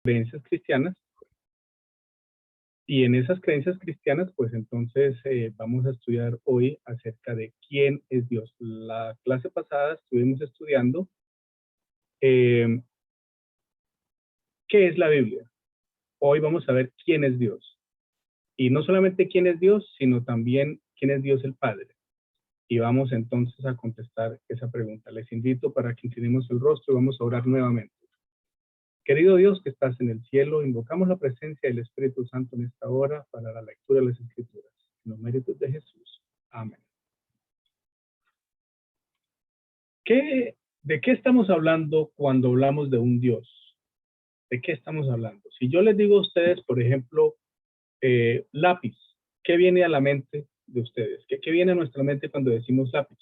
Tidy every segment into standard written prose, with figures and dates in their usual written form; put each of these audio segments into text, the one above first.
creencias cristianas. Y en esas creencias cristianas, pues entonces vamos a estudiar hoy acerca de quién es Dios. La clase pasada estuvimos estudiando qué es la Biblia. Hoy vamos a ver quién es Dios. Y no solamente quién es Dios, sino también quién es Dios el Padre. Y vamos entonces a contestar esa pregunta. Les invito para que inclinemos el rostro y vamos a orar nuevamente. Querido Dios que estás en el cielo, invocamos la presencia del Espíritu Santo en esta hora para la lectura de las Escrituras. En los méritos de Jesús. Amén. ¿De qué estamos hablando cuando hablamos de un Dios? ¿De qué estamos hablando? Si yo les digo a ustedes, por ejemplo, lápiz, ¿qué viene a la mente de ustedes? ¿Qué viene a nuestra mente cuando decimos lápiz?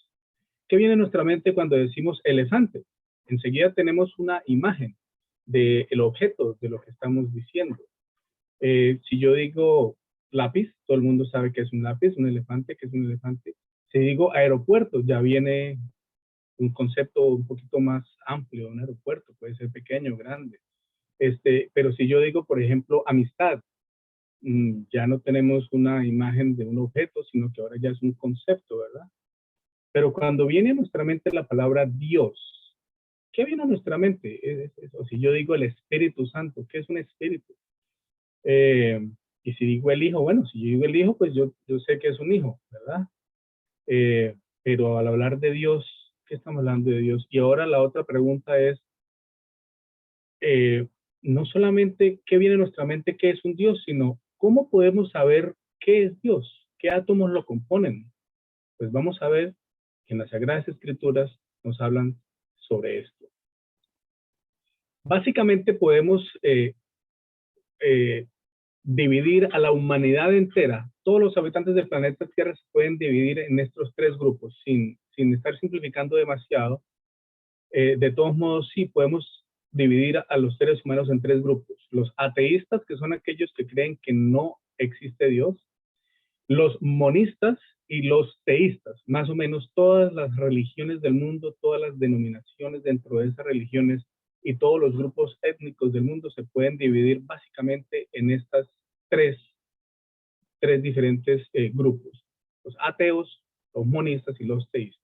¿Qué viene a nuestra mente cuando decimos elefante? Enseguida tenemos una imagen del objeto de lo que estamos diciendo. Si yo digo lápiz, todo el mundo sabe que es un lápiz, un elefante, que es un elefante. Si digo aeropuerto, ya viene un concepto un poquito más amplio. Un aeropuerto puede ser pequeño, grande. Pero si yo digo, por ejemplo, amistad, ya no tenemos una imagen de un objeto, sino que ahora ya es un concepto, ¿verdad? Pero cuando viene a nuestra mente la palabra Dios, ¿qué viene a nuestra mente? O si yo digo el Espíritu Santo, ¿qué es un espíritu? Y si digo el hijo, bueno, si yo digo el hijo, pues yo sé que es un hijo, ¿verdad? Pero al hablar de Dios, ¿qué estamos hablando de Dios? Y ahora la otra pregunta es, no solamente qué viene a nuestra mente, qué es un Dios, sino cómo podemos saber qué es Dios, qué átomos lo componen. Pues vamos a ver que en las Sagradas Escrituras nos hablan sobre esto. Básicamente podemos dividir a la humanidad entera. Todos los habitantes del planeta Tierra se pueden dividir en estos tres grupos, sin estar simplificando demasiado. De todos modos, sí podemos dividir a los seres humanos en tres grupos. Los ateístas, que son aquellos que creen que no existe Dios. Los monistas y los teístas. Más o menos todas las religiones del mundo, todas las denominaciones dentro de esas religiones y todos los grupos étnicos del mundo se pueden dividir básicamente en estas tres diferentes grupos. Los ateos, los monistas y los teístas.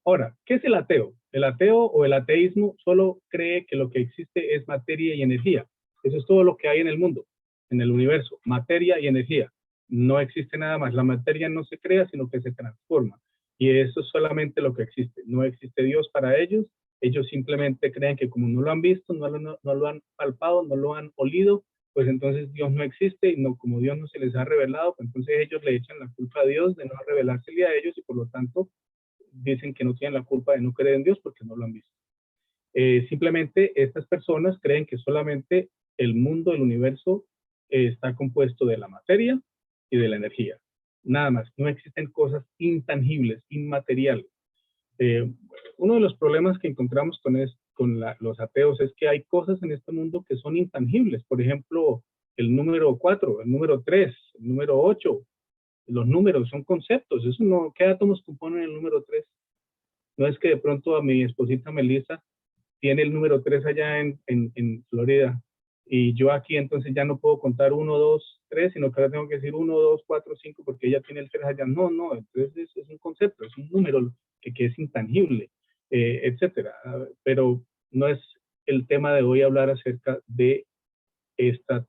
Ahora, ¿qué es el ateo? El ateo o el ateísmo solo cree que lo que existe es materia y energía. Eso es todo lo que hay en el mundo, en el universo, materia y energía. No existe nada más. La materia no se crea, sino que se transforma. Y eso es solamente lo que existe. No existe Dios para ellos. Ellos simplemente creen que como no lo han visto, no lo han palpado, no lo han olido, pues entonces Dios no existe y no, como Dios no se les ha revelado, pues entonces ellos le echan la culpa a Dios de no revelársele a ellos y por lo tanto dicen que no tienen la culpa de no creer en Dios porque no lo han visto. Simplemente estas personas creen que solamente el mundo, el universo, está compuesto de la materia y de la energía. Nada más, no existen cosas intangibles, inmateriales. Uno de los problemas que encontramos con los ateos es que hay cosas en este mundo que son intangibles. Por ejemplo, el número 4, el número 3, el número 8. Los números son conceptos. Eso no, ¿qué átomos componen el número 3? No es que de pronto a mi esposita Melissa tiene el número 3 allá en Florida y yo aquí entonces ya no puedo contar 1, 2, 3, sino que ahora tengo que decir 1, 2, 4, 5 porque ella tiene el 3 allá. No, entonces es un concepto, es un número que es intangible, etcétera. Pero no es el tema de hoy hablar acerca de esta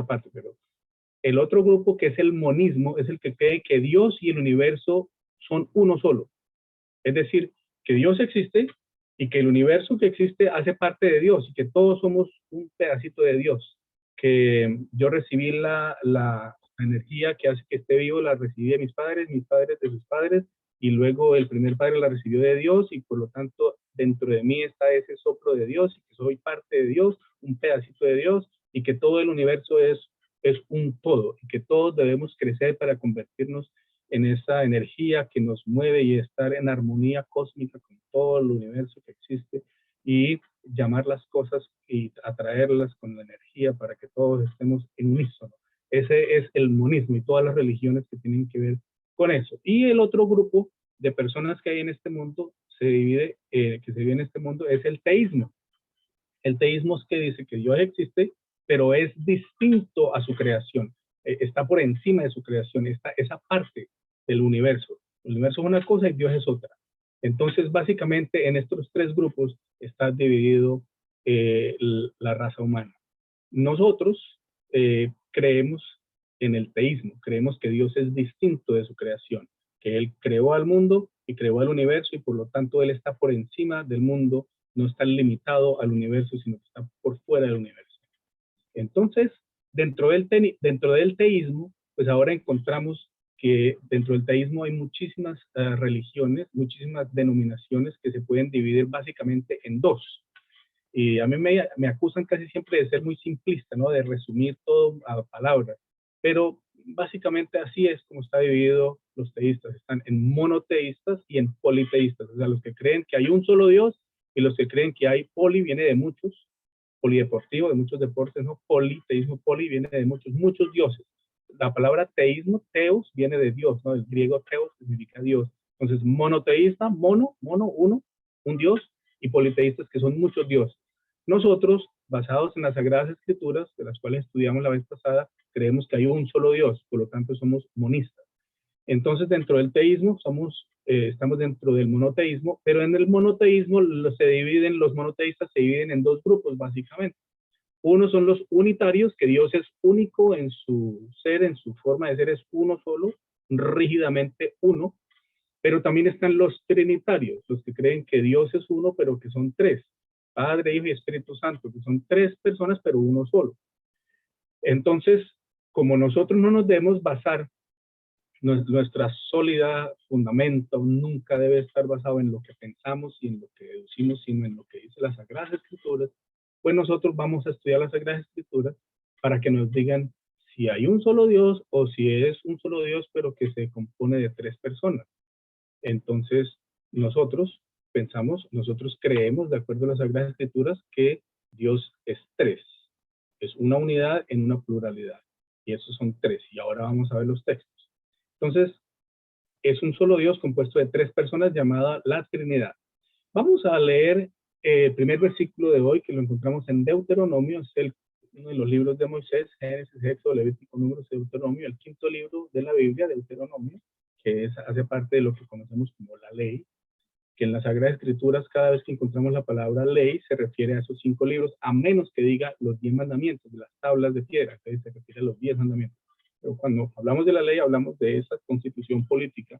parte, pero el otro grupo, que es el monismo, es el que cree que Dios y el universo son uno solo. Es decir, que Dios existe y que el universo que existe hace parte de Dios y que todos somos un pedacito de Dios. Que yo recibí la energía que hace que esté vivo, la recibí de mis padres de sus padres, y luego el primer padre la recibió de Dios y por lo tanto dentro de mí está ese soplo de Dios y que soy parte de Dios, un pedacito de Dios, y que todo el universo es un todo y que todos debemos crecer para convertirnos en esa energía que nos mueve y estar en armonía cósmica con todo el universo que existe y llamar las cosas y atraerlas con la energía para que todos estemos en unísono. Ese es el monismo y todas las religiones que tienen que ver con eso. Y el otro grupo de personas que hay en este mundo que se divide en este mundo es el teísmo. El teísmo es que dice que Dios existe, pero es distinto a su creación. Está por encima de su creación, está esa parte del universo. El universo es una cosa y Dios es otra. Entonces, básicamente, en estos tres grupos está dividido la raza humana. Nosotros creemos en el teísmo, creemos que Dios es distinto de su creación, que Él creó al mundo y creó al universo y por lo tanto Él está por encima del mundo, no está limitado al universo, sino que está por fuera del universo. Entonces, dentro del teísmo, pues ahora encontramos que dentro del teísmo hay muchísimas religiones, muchísimas denominaciones que se pueden dividir básicamente en dos. Y a mí me acusan casi siempre de ser muy simplista, ¿no? De resumir todo a palabras. Pero básicamente así es como está dividido los teístas. Están en monoteístas y en politeístas. O sea, los que creen que hay un solo Dios y los que creen que hay poli, viene de muchos, polideportivo, de muchos deportes, ¿no? Politeísmo, poli, viene de muchos dioses. La palabra teísmo, teos, viene de Dios, ¿no? El griego teos significa Dios. Entonces, monoteísta, uno, un Dios, y politeístas, que son muchos dioses. Nosotros, basados en las Sagradas Escrituras, de las cuales estudiamos la vez pasada, creemos que hay un solo Dios, por lo tanto somos monistas. Entonces, dentro del teísmo estamos dentro del monoteísmo, pero en el monoteísmo los monoteístas se dividen en dos grupos, básicamente. Uno son los unitarios, que Dios es único en su ser, en su forma de ser, es uno solo, rígidamente uno, pero también están los trinitarios, los que creen que Dios es uno, pero que son tres, Padre, Hijo y Espíritu Santo, que son tres personas, pero uno solo. Entonces, como nosotros no nos debemos basar, nuestra sólida fundamento nunca debe estar basado en lo que pensamos y en lo que deducimos, sino en lo que dice las Sagradas Escrituras, pues nosotros vamos a estudiar las Sagradas Escrituras para que nos digan si hay un solo Dios o si es un solo Dios, pero que se compone de tres personas. Entonces, nosotros nosotros creemos, de acuerdo a las Sagradas Escrituras, que Dios es tres. Es una unidad en una pluralidad. Y esos son tres. Y ahora vamos a ver los textos. Entonces, es un solo Dios compuesto de tres personas llamada la Trinidad. Vamos a leer el primer versículo de hoy, que lo encontramos en Deuteronomio, es uno de los libros de Moisés, Génesis, Éxodo, Levítico, Números, Deuteronomio, el quinto libro de la Biblia, Deuteronomio, que hace parte de lo que conocemos como la ley, que en las Sagradas Escrituras, cada vez que encontramos la palabra ley, se refiere a esos 5 libros, a menos que diga los 10 mandamientos, de las tablas de piedra, que se refiere a los 10 mandamientos. Pero cuando hablamos de la ley, hablamos de esa constitución política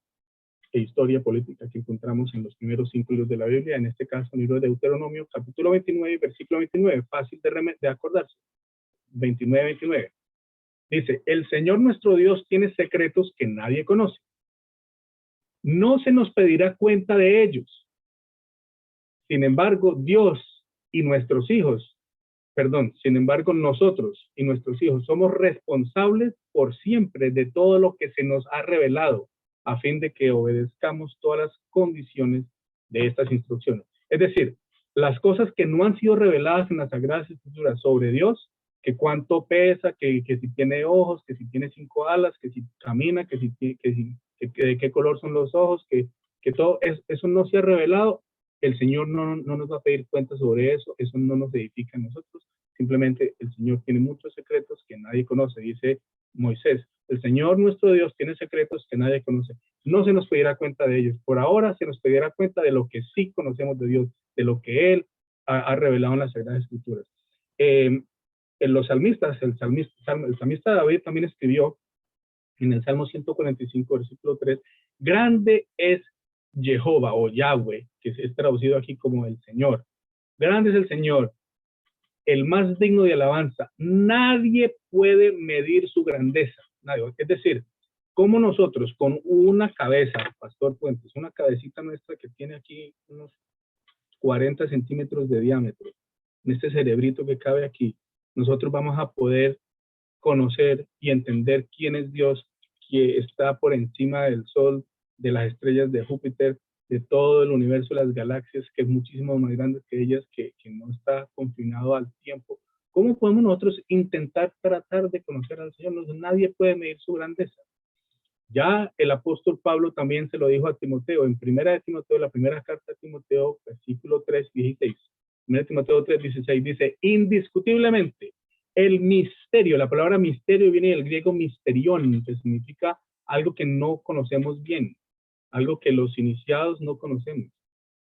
e historia política que encontramos en los primeros 5 libros de la Biblia, en este caso, el libro de Deuteronomio, capítulo 29, versículo 29, fácil de acordarse, 29. Dice, el Señor nuestro Dios tiene secretos que nadie conoce. No se nos pedirá cuenta de ellos. Sin embargo, sin embargo, nosotros y nuestros hijos somos responsables por siempre de todo lo que se nos ha revelado, a fin de que obedezcamos todas las condiciones de estas instrucciones. Es decir, las cosas que no han sido reveladas en las Sagradas Escrituras sobre Dios, que cuánto pesa, que si tiene ojos, que si tiene 5 alas, que si camina, que de qué color son los ojos, que todo eso no se ha revelado, el Señor no nos va a pedir cuentas sobre eso no nos edifica a nosotros, simplemente el Señor tiene muchos secretos que nadie conoce, dice Moisés, el Señor nuestro Dios tiene secretos que nadie conoce, no se nos pedirá cuenta de ellos, por ahora se nos pedirá cuenta de lo que sí conocemos de Dios, de lo que Él ha revelado en las Sagradas Escrituras. En los salmistas, el salmista David también escribió en el Salmo 145, versículo 3, grande es Jehová o Yahweh, que es traducido aquí como el Señor. Grande es el Señor, el más digno de alabanza. Nadie puede medir su grandeza. Nadie. Es decir, como nosotros con una cabeza, Pastor Puentes, una cabecita nuestra que tiene aquí unos 40 centímetros de diámetro, en este cerebrito que cabe aquí, nosotros vamos a poder conocer y entender quién es Dios, que está por encima del Sol, de las estrellas de Júpiter, de todo el universo, las galaxias, que es muchísimo más grande que ellas, que no está confinado al tiempo. ¿Cómo podemos nosotros intentar tratar de conocer al Señor? Nadie puede medir su grandeza. Ya el apóstol Pablo también se lo dijo a Timoteo, en primera de Timoteo, la primera carta de Timoteo, versículo 3, 16. 1 Timoteo 3:16 dice, indiscutiblemente, el misterio, la palabra misterio viene del griego misterión, que significa algo que no conocemos bien, algo que los iniciados no conocemos,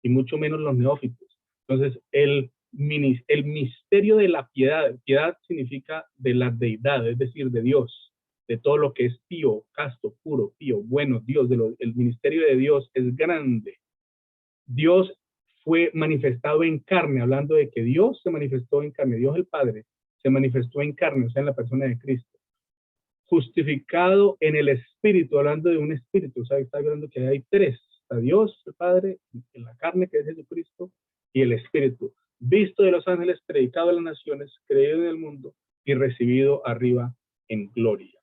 y mucho menos los neófitos. Entonces, el misterio de la piedad, piedad significa de la deidad, es decir, de Dios, de todo lo que es pío, casto, puro, pío, bueno, Dios, el ministerio de Dios es grande. Dios fue manifestado en carne, hablando de que Dios se manifestó en carne, Dios el Padre se manifestó en carne, o sea, en la persona de Cristo. Justificado en el Espíritu, hablando de un Espíritu, o sea, está hablando que hay tres, está Dios el Padre, en la carne que es Jesucristo, y el Espíritu, visto de los ángeles, predicado a las naciones, creído en el mundo y recibido arriba en gloria.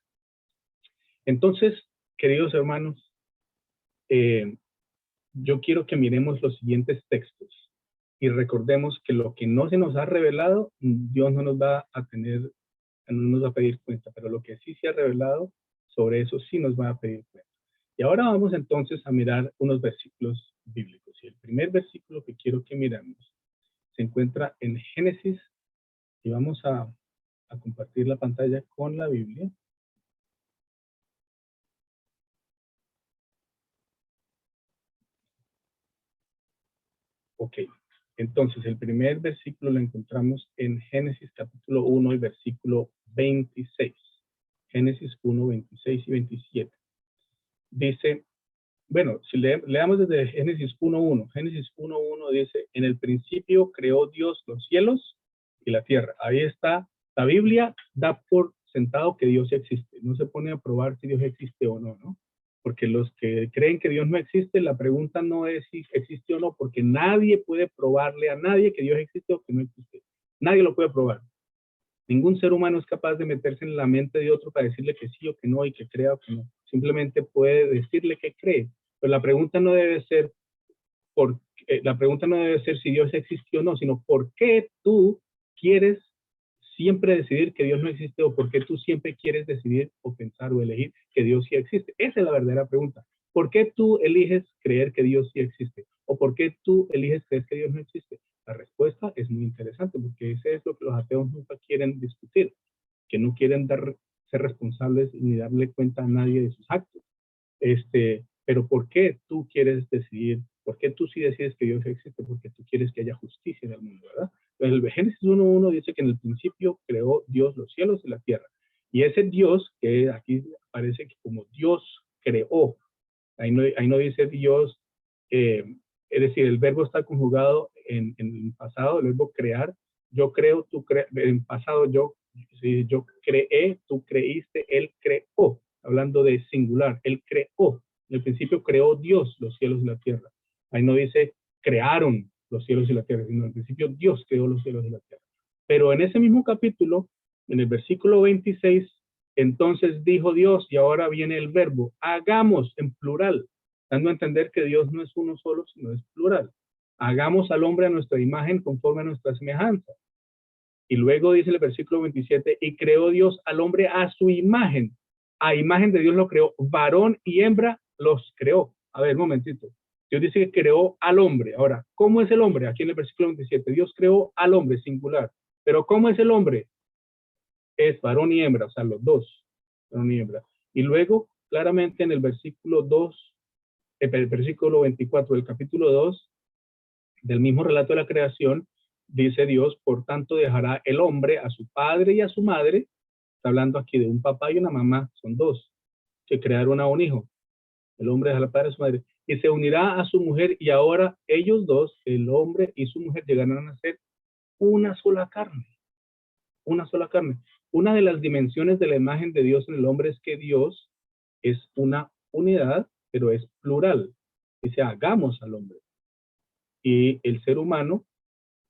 Entonces, queridos hermanos, yo quiero que miremos los siguientes textos y recordemos que lo que no se nos ha revelado, Dios no nos va a pedir cuenta, pero lo que sí se ha revelado, sobre eso sí nos va a pedir cuenta. Y ahora vamos entonces a mirar unos versículos bíblicos. Y el primer versículo que quiero que miramos se encuentra en Génesis, y vamos a compartir la pantalla con la Biblia. Ok, entonces el primer versículo lo encontramos en Génesis capítulo 1 y versículo 26. Génesis 1, 26 y 27. Dice, bueno, si leamos desde Génesis 1.1. Génesis 1.1 dice, en el principio creó Dios los cielos y la tierra. Ahí está, la Biblia da por sentado que Dios existe. No se pone a probar si Dios existe o no, ¿no? Porque los que creen que Dios no existe, la pregunta no es si existe o no, porque nadie puede probarle a nadie que Dios existe o que no existe. Nadie lo puede probar. Ningún ser humano es capaz de meterse en la mente de otro para decirle que sí o que no y que crea o que no. Simplemente puede decirle que cree. Pero la pregunta no debe ser si Dios existe o no, sino por qué tú quieres siempre decidir que Dios no existe, o por qué tú siempre quieres decidir o pensar o elegir que Dios sí existe. Esa es la verdadera pregunta. ¿Por qué tú eliges creer que Dios sí existe? ¿O por qué tú eliges creer que Dios no existe? La respuesta es muy interesante, porque ese es lo que los ateos nunca quieren discutir, que no quieren ser responsables ni darle cuenta a nadie de sus actos. Pero ¿por qué tú quieres decidir? ¿Por qué tú sí decides que Dios existe? Porque tú quieres que haya justicia en el mundo, ¿verdad? El Génesis 1.1 dice que en el principio creó Dios los cielos y la tierra. Y ese Dios, que aquí aparece como Dios creó, ahí no dice Dios, es decir, el verbo está conjugado en el pasado, el verbo crear. Yo creo, tú crees, en pasado yo creé, tú creíste, él creó. Hablando de singular, él creó. En el principio creó Dios los cielos y la tierra. Ahí no dice crearon los cielos y la tierra, sino en el principio Dios creó los cielos y la tierra. Pero en ese mismo capítulo, en el versículo 26, entonces dijo Dios, y ahora viene el verbo, hagamos en plural, dando a entender que Dios no es uno solo, sino es plural. Hagamos al hombre a nuestra imagen conforme a nuestra semejanza. Y luego dice el versículo 27, y creó Dios al hombre a su imagen. A imagen de Dios lo creó, varón y hembra los creó. A ver, un momentito. Dios dice que creó al hombre. Ahora, ¿cómo es el hombre? Aquí en el versículo 27, Dios creó al hombre, singular. Pero ¿cómo es el hombre? Es varón y hembra, o sea, los dos, varón y hembra. Y luego, claramente en el versículo 2, el versículo 24 del capítulo 2, del mismo relato de la creación, dice Dios, por tanto dejará el hombre a su padre y a su madre. Está hablando aquí de un papá y una mamá, son dos, que crearon a un hijo. El hombre dejará al padre y a su madre, y se unirá a su mujer, y ahora ellos dos, el hombre y su mujer, llegarán a ser una sola carne. Una sola carne. Una de las dimensiones de la imagen de Dios en el hombre es que Dios es una unidad, pero es plural. Dice, hagamos al hombre. Y el ser humano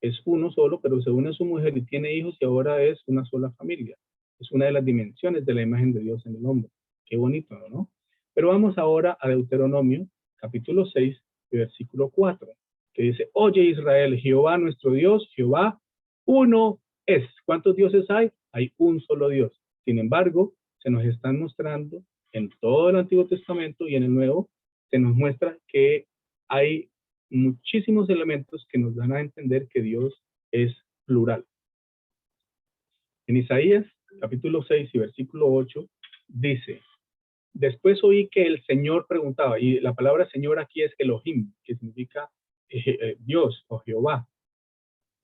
es uno solo, pero se une a su mujer y tiene hijos, y ahora es una sola familia. Es una de las dimensiones de la imagen de Dios en el hombre. Qué bonito, ¿no? Pero vamos ahora a Deuteronomio, capítulo 6, versículo 4, que dice, oye Israel, Jehová nuestro Dios, Jehová uno es. ¿Cuántos dioses hay? Hay un solo Dios. Sin embargo, se nos están mostrando en todo el Antiguo Testamento y en el Nuevo, se nos muestra que hay muchísimos elementos que nos dan a entender que Dios es plural. En Isaías, capítulo 6 y versículo 8, dice: después oí que el Señor preguntaba, y la palabra Señor aquí es Elohim, que significa Dios o Jehová.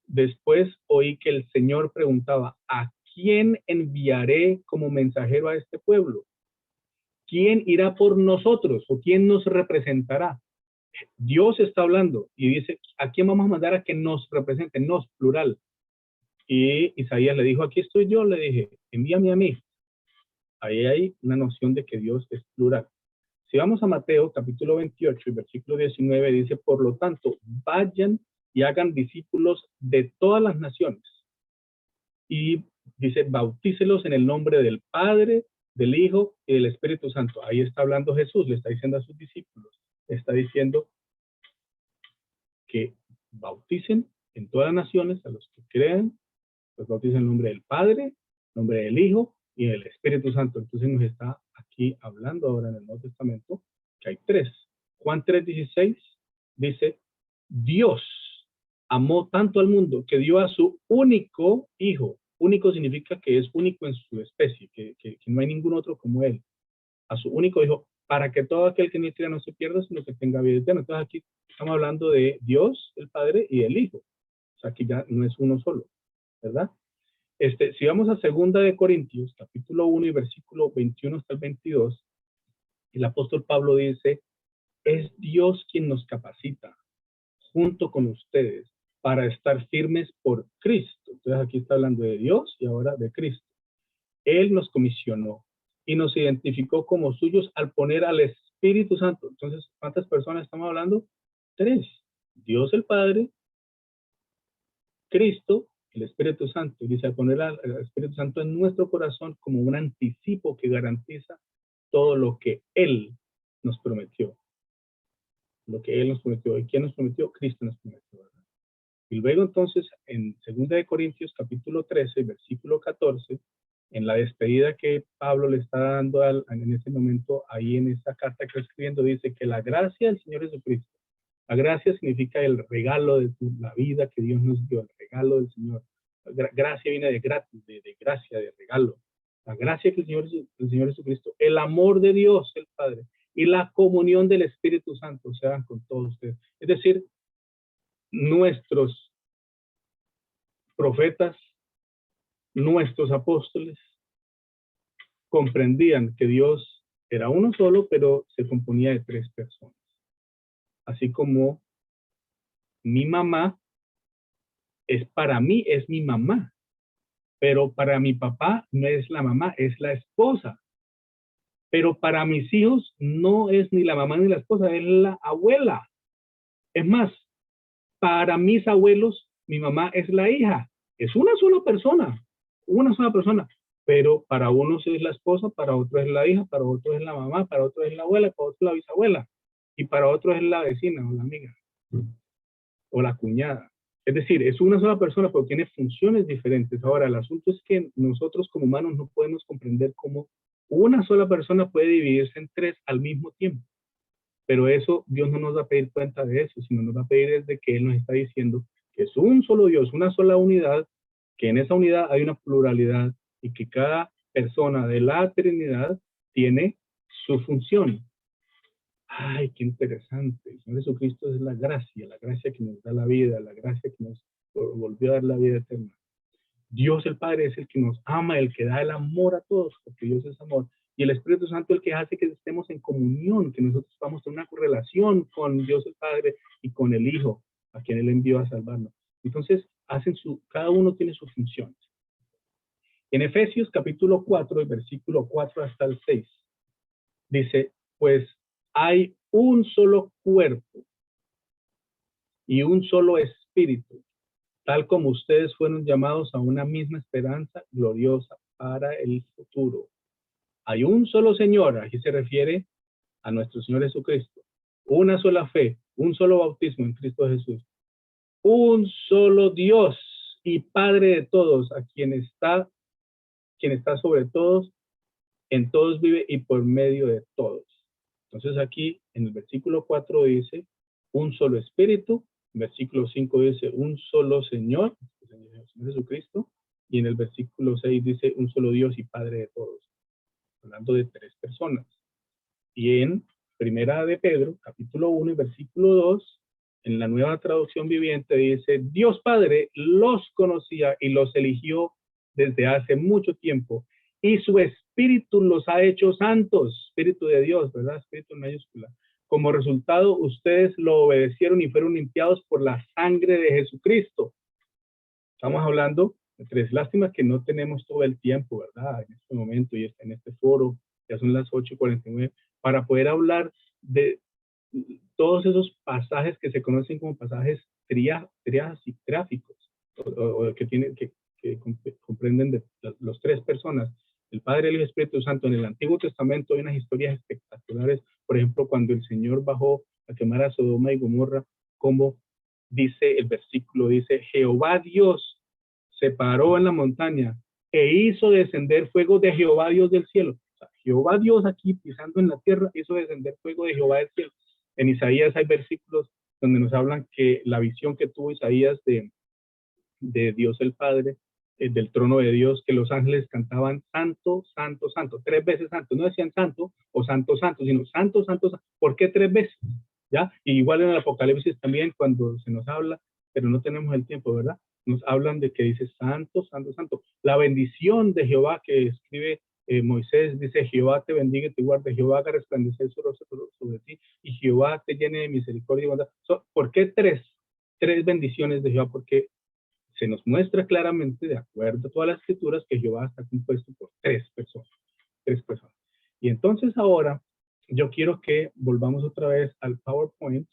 Después oí que el Señor preguntaba: ¿a quién enviaré como mensajero a este pueblo? ¿Quién irá por nosotros o quién nos representará? Dios está hablando y dice: ¿a quién vamos a mandar a que nos represente? Nos, plural. Y Isaías le dijo: aquí estoy yo, le dije, envíame a mí. Ahí hay una noción de que Dios es plural. Si vamos a Mateo capítulo 28 y versículo 19, dice: por lo tanto, vayan y hagan discípulos de todas las naciones. Y dice: bautícelos en el nombre del Padre, del Hijo y del Espíritu Santo. Ahí está hablando Jesús, le está diciendo a sus discípulos, le está diciendo que bauticen en todas las naciones a los que crean, los bauticen en el nombre del Padre, en nombre del Hijo y del Espíritu Santo. Entonces nos está aquí hablando ahora en el Nuevo Testamento que hay tres. Juan 3:16 dice: Dios amó tanto al mundo que dio a su único hijo. Único significa que es único en su especie, que no hay ningún otro como él. A su único hijo, para que todo aquel que en él crea no se pierda, sino que tenga vida eterna. Entonces aquí estamos hablando de Dios, el Padre y el Hijo. O sea, aquí ya no es uno solo, ¿verdad? Si vamos a 2 Corintios, capítulo 1 y versículo 21 hasta el 22, el apóstol Pablo dice: es Dios quien nos capacita, junto con ustedes, para estar firmes por Cristo. Entonces aquí está hablando de Dios y ahora de Cristo. Él nos comisionó y nos identificó como suyos al poner al Espíritu Santo. Entonces, ¿cuántas personas estamos hablando? Tres: Dios el Padre, Cristo, el Espíritu Santo. Dice: al poner al Espíritu Santo en nuestro corazón como un anticipo que garantiza todo lo que Él nos prometió. Lo que Él nos prometió. ¿Y quién nos prometió? Cristo nos prometió, ¿verdad? Y luego entonces, en 2 Corintios capítulo 13, versículo 14, en la despedida que Pablo le está dando en ese momento, ahí en esa carta que está escribiendo, dice que la gracia del Señor Jesucristo, la gracia significa el regalo de la vida que Dios nos dio, el regalo del Señor. Gracia viene de gratis, de gracia, de regalo. La gracia que el Señor Jesucristo, el amor de Dios, el Padre, y la comunión del Espíritu Santo sean con todos ustedes. Es decir, nuestros profetas, nuestros apóstoles, comprendían que Dios era uno solo, pero se componía de tres personas. Así como mi mamá para mí es mi mamá, pero para mi papá no es la mamá, es la esposa. Pero para mis hijos no es ni la mamá ni la esposa, es la abuela. Es más, para mis abuelos, mi mamá es la hija. Es una sola persona. Pero para unos es la esposa, para otros es la hija, para otros es la mamá, para otros es la abuela, para otros es la bisabuela, y para otros es la vecina o la amiga, o la cuñada. Es decir, es una sola persona, pero tiene funciones diferentes. Ahora, el asunto es que nosotros como humanos no podemos comprender cómo una sola persona puede dividirse en tres al mismo tiempo. Pero eso, Dios no nos va a pedir cuenta de eso, sino nos va a pedir desde que Él nos está diciendo que es un solo Dios, una sola unidad, que en esa unidad hay una pluralidad y que cada persona de la Trinidad tiene su función. Ay, qué interesante. El Señor Jesucristo es la gracia que nos da la vida, la gracia que nos volvió a dar la vida eterna. Dios el Padre es el que nos ama, el que da el amor a todos, porque Dios es amor. Y el Espíritu Santo el que hace que estemos en comunión, que nosotros vamos a tener una relación con Dios el Padre y con el Hijo, a quien Él envió a salvarnos. Entonces, cada uno tiene sus funciones. En Efesios capítulo 4, versículo 4 hasta el 6, dice: pues hay un solo cuerpo y un solo espíritu, tal como ustedes fueron llamados a una misma esperanza gloriosa para el futuro. Hay un solo Señor, aquí se refiere a nuestro Señor Jesucristo, una sola fe, un solo bautismo en Cristo Jesús, un solo Dios y Padre de todos, a quien está sobre todos, en todos vive y por medio de todos. Entonces aquí en el versículo 4 dice un solo espíritu, en versículo 5 dice un solo Señor, nuestro Señor Jesucristo, y en el versículo 6 dice un solo Dios y Padre de todos, hablando de tres personas. Y en Primera de Pedro, capítulo 1 y versículo 2, en la Nueva Traducción Viviente dice, Dios Padre los conocía y los eligió desde hace mucho tiempo, y su Espíritu los ha hecho santos, Espíritu de Dios, ¿verdad? Espíritu en mayúscula. Como resultado, ustedes lo obedecieron y fueron limpiados por la sangre de Jesucristo. Estamos hablando de tres. Lástima que no tenemos todo el tiempo, ¿verdad? En este momento y en este foro, ya son las 8:49, para poder hablar de todos esos pasajes que se conocen como pasajes triáficos, o que comprenden de los tres personas, el Padre, el Hijo y el Espíritu Santo. En el Antiguo Testamento hay unas historias espectaculares, por ejemplo, cuando el Señor bajó a quemar a Sodoma y Gomorra, como dice el versículo, dice, Jehová Dios se paró en la montaña e hizo descender fuego de Jehová Dios del cielo. O sea, Jehová Dios aquí pisando en la tierra hizo descender fuego de Jehová del cielo. En Isaías hay versículos donde nos hablan que la visión que tuvo Isaías de Dios el Padre, del trono de Dios, que los ángeles cantaban santo, santo, santo, tres veces santo. No decían santo o santo, santo, sino santo, santo, santo. ¿Por qué tres veces? ¿Ya? Y igual en el Apocalipsis también, cuando se nos habla, pero no tenemos el tiempo, ¿verdad? Nos hablan de que dice santo, santo, santo. La bendición de Jehová que escribe Moisés, dice, Jehová te bendiga y te guarde, Jehová haga resplandecer su rostro sobre ti, y Jehová te llene de misericordia y bondad. ¿Por qué tres? Tres bendiciones de Jehová, porque se nos muestra claramente, de acuerdo a todas las escrituras, que Jehová está compuesto por tres personas. Tres personas. Y entonces ahora, yo quiero que volvamos otra vez al PowerPoint,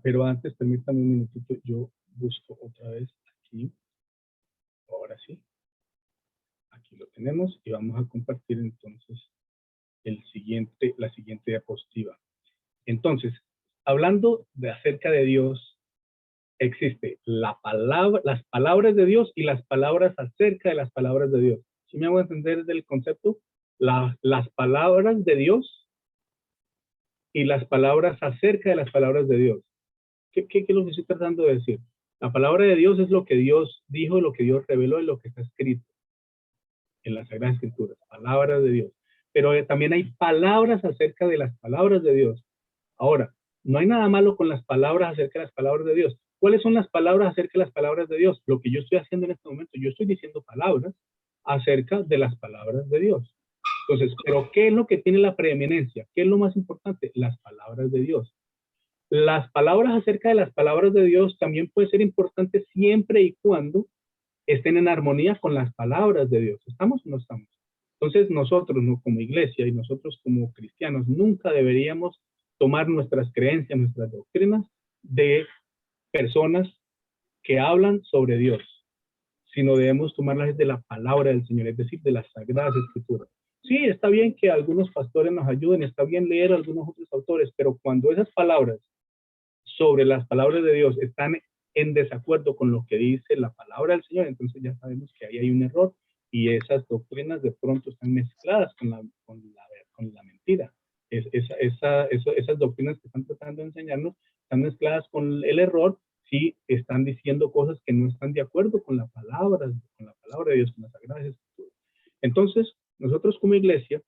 pero antes, permítame un minutito, yo busco otra vez aquí. Ahora sí. Aquí lo tenemos y vamos a compartir entonces la siguiente diapositiva. Entonces, hablando acerca de Dios, existe las palabras de Dios y las palabras acerca de las palabras de Dios. ¿Sí me hago entender del concepto? Las palabras de Dios y las palabras acerca de las palabras de Dios. ¿Qué es lo que estoy tratando de decir? La palabra de Dios es lo que Dios dijo, lo que Dios reveló y lo que está escrito en las Sagradas Escrituras, palabras de Dios. Pero también hay palabras acerca de las palabras de Dios. Ahora, no hay nada malo con las palabras acerca de las palabras de Dios. ¿Cuáles son las palabras acerca de las palabras de Dios? Lo que yo estoy haciendo en este momento, yo estoy diciendo palabras acerca de las palabras de Dios. Entonces, ¿pero qué es lo que tiene la preeminencia? ¿Qué es lo más importante? Las palabras de Dios. Las palabras acerca de las palabras de Dios también puede ser importante siempre y cuando estén en armonía con las palabras de Dios. ¿Estamos o no estamos? Entonces nosotros, ¿no?, como iglesia y nosotros como cristianos, nunca deberíamos tomar nuestras creencias, nuestras doctrinas de personas que hablan sobre Dios, sino debemos tomarlas de la palabra del Señor, es decir, de las Sagradas Escrituras. Sí, está bien que algunos pastores nos ayuden, está bien leer a algunos otros autores, pero cuando esas palabras sobre las palabras de Dios están en desacuerdo con lo que dice la palabra del Señor, entonces ya sabemos que ahí hay un error y esas doctrinas de pronto están mezcladas con la mentira. Esas doctrinas que están tratando de enseñarnos están mezcladas con el error si están diciendo cosas que no están de acuerdo con la palabra de Dios, con las Sagradas Escrituras. Entonces, nosotros como iglesia,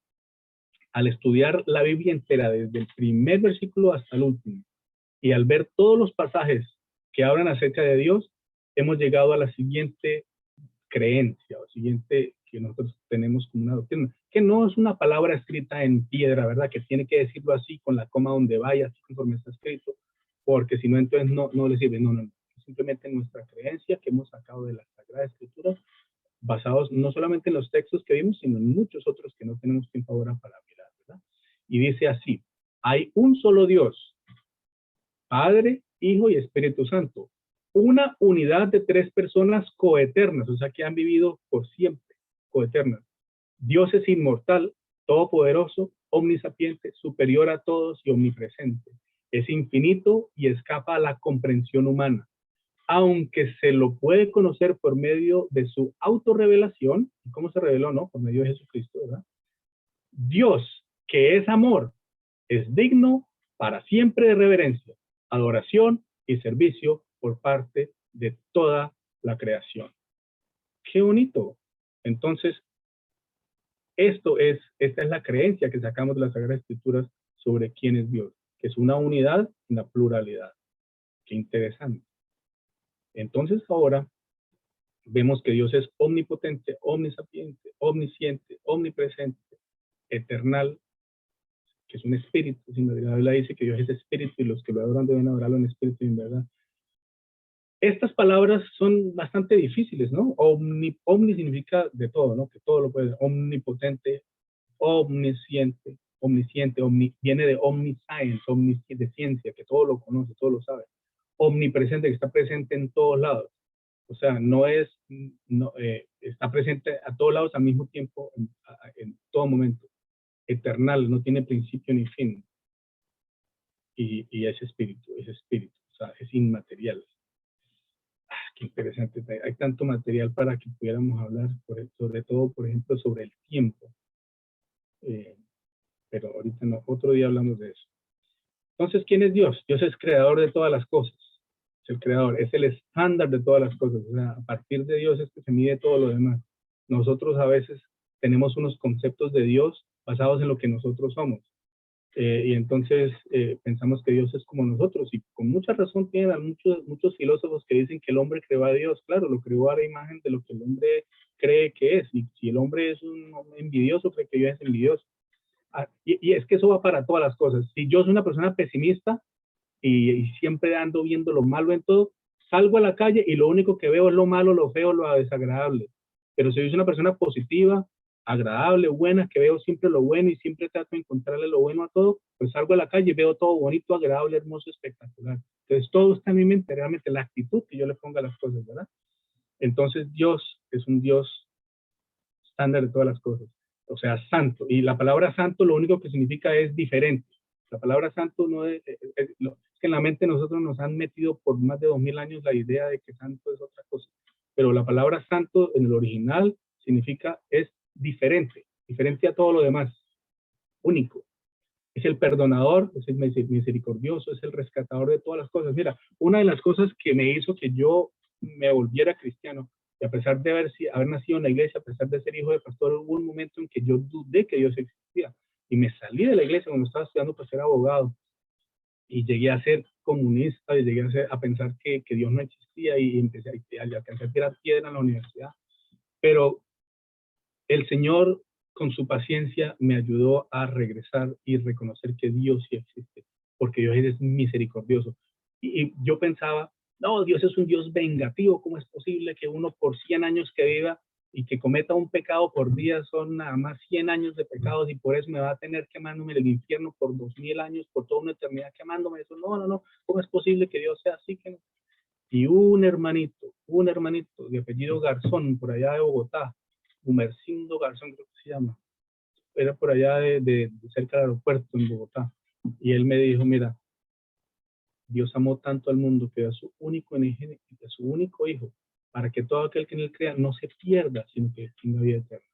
al estudiar la Biblia entera, desde el primer versículo hasta el último, y al ver todos los pasajes que hablan acerca de Dios, hemos llegado a la siguiente creencia, o siguiente que nosotros tenemos como una doctrina, que no es una palabra escrita en piedra, ¿verdad? Que tiene que decirlo así, con la coma donde vaya, así conforme está escrito, porque si no, entonces no le sirve. No. Simplemente nuestra creencia que hemos sacado de las Sagradas Escrituras, basados no solamente en los textos que vimos, sino en muchos otros que no tenemos tiempo ahora para mirar, ¿verdad? Y dice así, hay un solo Dios, Padre, Hijo y Espíritu Santo. Una unidad de tres personas coeternas, o sea que han vivido por siempre, coeternas. Dios es inmortal, todopoderoso, omnisapiente, superior a todos y omnipresente. Es infinito y escapa a la comprensión humana. Aunque se lo puede conocer por medio de su autorrevelación, ¿cómo se reveló, no? Por medio de Jesucristo, ¿verdad? Dios, que es amor, es digno para siempre de reverencia, adoración y servicio por parte de toda la creación. ¡Qué bonito! Entonces, esta es la creencia que sacamos de las Sagradas Escrituras sobre quién es Dios, que es una unidad en la pluralidad. ¡Qué interesante! Entonces ahora vemos que Dios es omnipotente, omnisapiente, omnisciente, omnipresente, eternal, que es un espíritu. La Biblia dice que Dios es espíritu y los que lo adoran deben adorarlo en espíritu y en verdad. Estas palabras son bastante difíciles, ¿no? Omni significa de todo, ¿no? Que todo lo puede. Omnipotente, omnisciente, viene de omniscience, de ciencia, que todo lo conoce, todo lo sabe. Omnipresente, que está presente en todos lados. O sea, está presente a todos lados al mismo tiempo, en todo momento. Eternal, no tiene principio ni fin. Y es espíritu, o sea, es inmaterial. Qué interesante. Hay tanto material para que pudiéramos hablar, sobre todo, por ejemplo, sobre el tiempo. Pero ahorita no, otro día hablamos de eso. Entonces, ¿quién es Dios? Dios es creador de todas las cosas. Es el creador, es el estándar de todas las cosas. O sea, a partir de Dios es que se mide todo lo demás. Nosotros a veces tenemos unos conceptos de Dios basados en lo que nosotros somos. Y entonces pensamos que Dios es como nosotros, y con mucha razón tienen muchos filósofos que dicen que el hombre creó a Dios. Claro, lo creó a la imagen de lo que el hombre cree que es, y si el hombre es un envidioso, cree que Dios es envidioso. Y es que eso va para todas las cosas. Si yo soy una persona pesimista y siempre ando viendo lo malo en todo, salgo a la calle y lo único que veo es lo malo, lo feo, lo desagradable. Pero si yo soy una persona positiva, agradable, buena, que veo siempre lo bueno y siempre trato de encontrarle lo bueno a todo, pues salgo a la calle y veo todo bonito, agradable, hermoso, espectacular. Entonces todo está en mi mente, realmente la actitud que yo le ponga a las cosas, ¿verdad? Entonces Dios es un Dios estándar de todas las cosas, o sea, santo. Y la palabra santo lo único que significa es diferente. La palabra santo no es que en la mente nosotros nos han metido por más de 2000 años la idea de que santo es otra cosa. Pero la palabra santo en el original significa es diferente, diferente a todo lo demás, único. Es el perdonador, es el misericordioso, es el rescatador de todas las cosas. Mira, una de las cosas que me hizo que yo me volviera cristiano, y a pesar de haber nacido en la iglesia, a pesar de ser hijo de pastor, hubo un momento en que yo dudé que Dios existía. Y me salí de la iglesia cuando estaba estudiando para ser abogado. Y llegué a ser comunista, y llegué a pensar que Dios no existía, y empecé a tirar piedra en la universidad. Pero el Señor, con su paciencia, me ayudó a regresar y reconocer que Dios sí existe, porque Dios es misericordioso. Y yo pensaba, no, Dios es un Dios vengativo. ¿Cómo es posible que uno por 100 años que viva y que cometa un pecado por día son nada más 100 años de pecados, y por eso me va a tener quemándome en el infierno por 2000 años, por toda una eternidad quemándome? Eso no. ¿Cómo es posible que Dios sea así? Y un hermanito de apellido Garzón, por allá de Bogotá, Humercindo Garzón creo que se llama, era por allá de cerca del aeropuerto en Bogotá, y él me dijo, mira, Dios amó tanto al mundo que dio a su único hijo, para que todo aquel que en él crea no se pierda, sino que tenga vida eterna.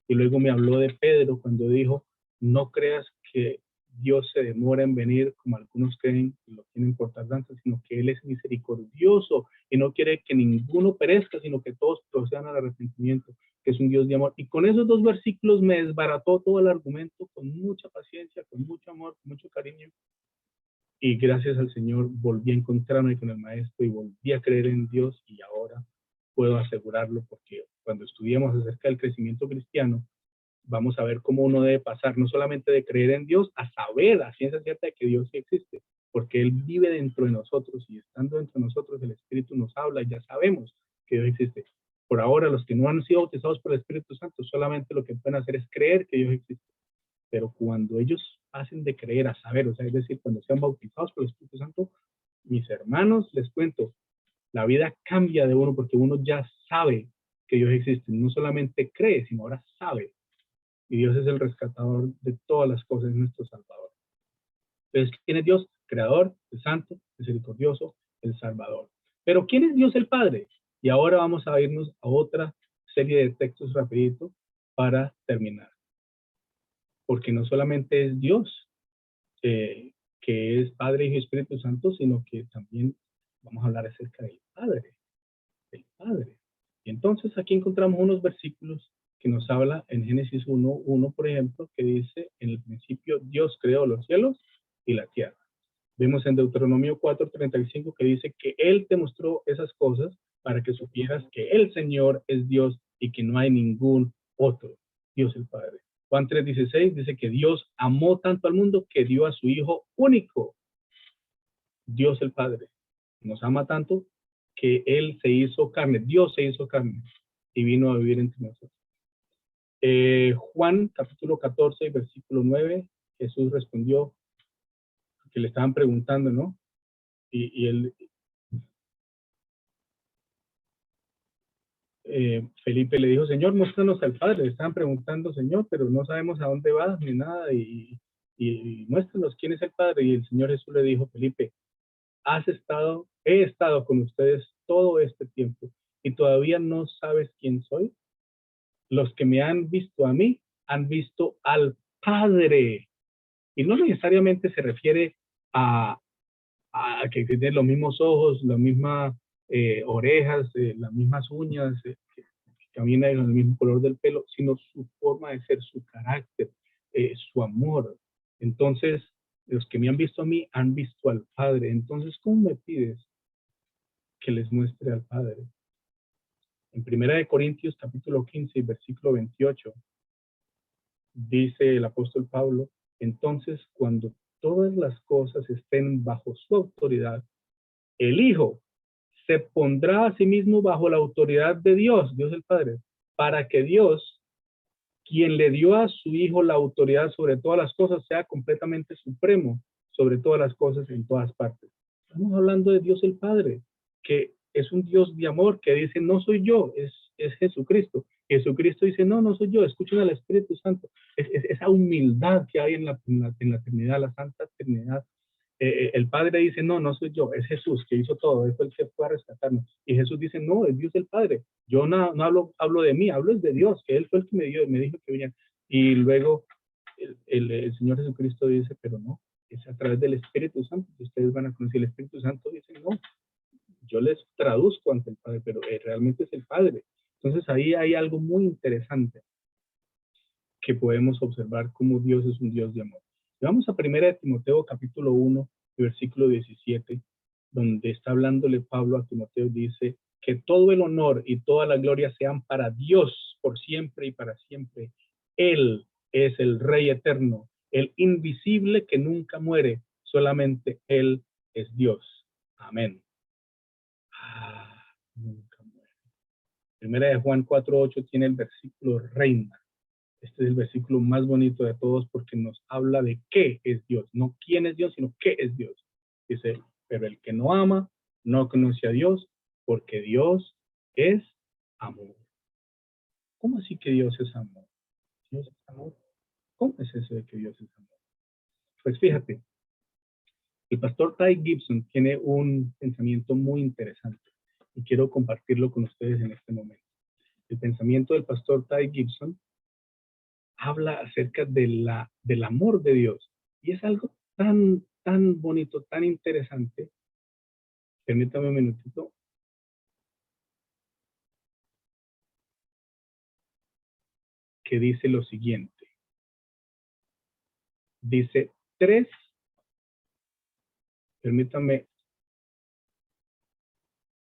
Y luego me habló de Pedro cuando dijo, no creas que Dios se demora en venir, como algunos creen que lo tienen por tardanza, sino que Él es misericordioso y no quiere que ninguno perezca, sino que todos procedan al arrepentimiento, que es un Dios de amor. Y con esos dos versículos me desbarató todo el argumento con mucha paciencia, con mucho amor, con mucho cariño. Y gracias al Señor volví a encontrarme con el Maestro y volví a creer en Dios, y ahora puedo asegurarlo, porque cuando estudiemos acerca del crecimiento cristiano, vamos a ver cómo uno debe pasar no solamente de creer en Dios a saber a ciencia cierta de que Dios sí existe, porque Él vive dentro de nosotros, y estando dentro de nosotros el Espíritu nos habla y ya sabemos que Dios existe. Por ahora, los que no han sido bautizados por el Espíritu Santo solamente lo que pueden hacer es creer que Dios existe. Pero cuando ellos hacen de creer a saber, o sea, es decir, cuando sean bautizados por el Espíritu Santo, mis hermanos, les cuento, la vida cambia de uno, porque uno ya sabe que Dios existe, no solamente cree, sino ahora sabe. Y Dios es el rescatador de todas las cosas, es nuestro Salvador. Entonces, ¿quién es Dios? Creador, el Santo, misericordioso, el Salvador. Pero ¿quién es Dios el Padre? Y ahora vamos a irnos a otra serie de textos rapidito para terminar. Porque no solamente es Dios, que es Padre, Hijo y Espíritu Santo, sino que también vamos a hablar acerca del Padre. el Padre. Y entonces aquí encontramos unos versículos que nos habla en Génesis 1:1, por ejemplo, que dice, en el principio Dios creó los cielos y la tierra. Vemos en Deuteronomio 4:35 que dice que Él te mostró esas cosas para que supieras que el Señor es Dios y que no hay ningún otro, Dios el Padre. Juan 3:16 dice que Dios amó tanto al mundo que dio a su Hijo único, Dios el Padre. Nos ama tanto que Él se hizo carne, Dios se hizo carne y vino a vivir entre nosotros. Juan capítulo 14, versículo 9, Jesús respondió que le estaban preguntando, ¿no? Y él, Felipe le dijo, Señor, muéstranos al Padre. Le estaban preguntando, Señor, pero no sabemos a dónde vas ni nada, y muéstranos quién es el Padre. Y el Señor Jesús le dijo, Felipe, he estado con ustedes todo este tiempo y todavía no sabes quién soy. Los que me han visto a mí han visto al Padre. Y no necesariamente se refiere a, que tienen los mismos ojos, las mismas orejas, las mismas uñas, que camina con el mismo color del pelo, sino su forma de ser, su carácter, su amor. Entonces, los que me han visto a mí han visto al Padre. Entonces, ¿cómo me pides que les muestre al Padre? En 1 Corintios capítulo 15, versículo 28, dice el apóstol Pablo, entonces cuando todas las cosas estén bajo su autoridad, el Hijo se pondrá a sí mismo bajo la autoridad de Dios, Dios el Padre, para que Dios, quien le dio a su Hijo la autoridad sobre todas las cosas, sea completamente supremo sobre todas las cosas en todas partes. Estamos hablando de Dios el Padre, que es un Dios de amor, que dice, no soy yo, es Jesucristo. Jesucristo dice, no, no soy yo, escuchen al Espíritu Santo. Esa humildad que hay en la Trinidad, la Santa Trinidad. El Padre dice, no, no soy yo, es Jesús que hizo todo, es el que fue a rescatarnos. Y Jesús dice, no, es Dios el Padre. Yo no hablo de mí, hablo de Dios, que Él fue el que me dijo que venía. Y luego el Señor Jesucristo dice, pero no, es a través del Espíritu Santo que ustedes van a conocer. El Espíritu Santo dice, no, yo les traduzco ante el Padre, pero realmente es el Padre. Entonces ahí hay algo muy interesante que podemos observar cómo Dios es un Dios de amor. Y vamos a 1 Timoteo capítulo 1, versículo 17, donde está hablándole Pablo a Timoteo, dice que todo el honor y toda la gloria sean para Dios por siempre y para siempre. Él es el Rey eterno, el invisible que nunca muere, solamente Él es Dios. Amén. Nunca muere. Primera de Juan 4:8 tiene el versículo reina. Este es el versículo más bonito de todos porque nos habla de qué es Dios, no quién es Dios, sino qué es Dios. Dice, pero el que no ama no conoce a Dios porque Dios es amor. ¿Cómo así que Dios es amor? Dios es amor. ¿Cómo es eso de que Dios es amor? Pues fíjate, el pastor Ty Gibson tiene un pensamiento muy interesante y quiero compartirlo con ustedes en este momento. El pensamiento del pastor Ty Gibson habla acerca del amor de Dios. Y es algo tan bonito, tan interesante. Permítame un minutito. Que dice lo siguiente. Dice permítame.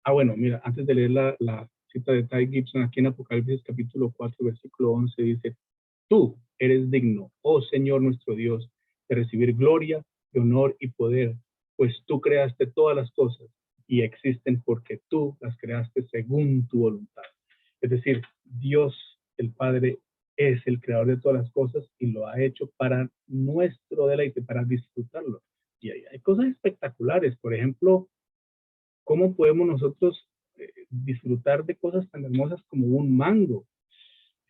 Bueno, mira, antes de leer la cita de Ty Gibson, aquí en Apocalipsis capítulo 4, versículo 11, dice, tú eres digno, oh Señor nuestro Dios, de recibir gloria, de honor y poder, pues tú creaste todas las cosas y existen porque tú las creaste según tu voluntad. Es decir, Dios, el Padre, es el creador de todas las cosas y lo ha hecho para nuestro deleite, para disfrutarlo. Y hay cosas espectaculares, por ejemplo, ¿cómo podemos nosotros disfrutar de cosas tan hermosas como un mango?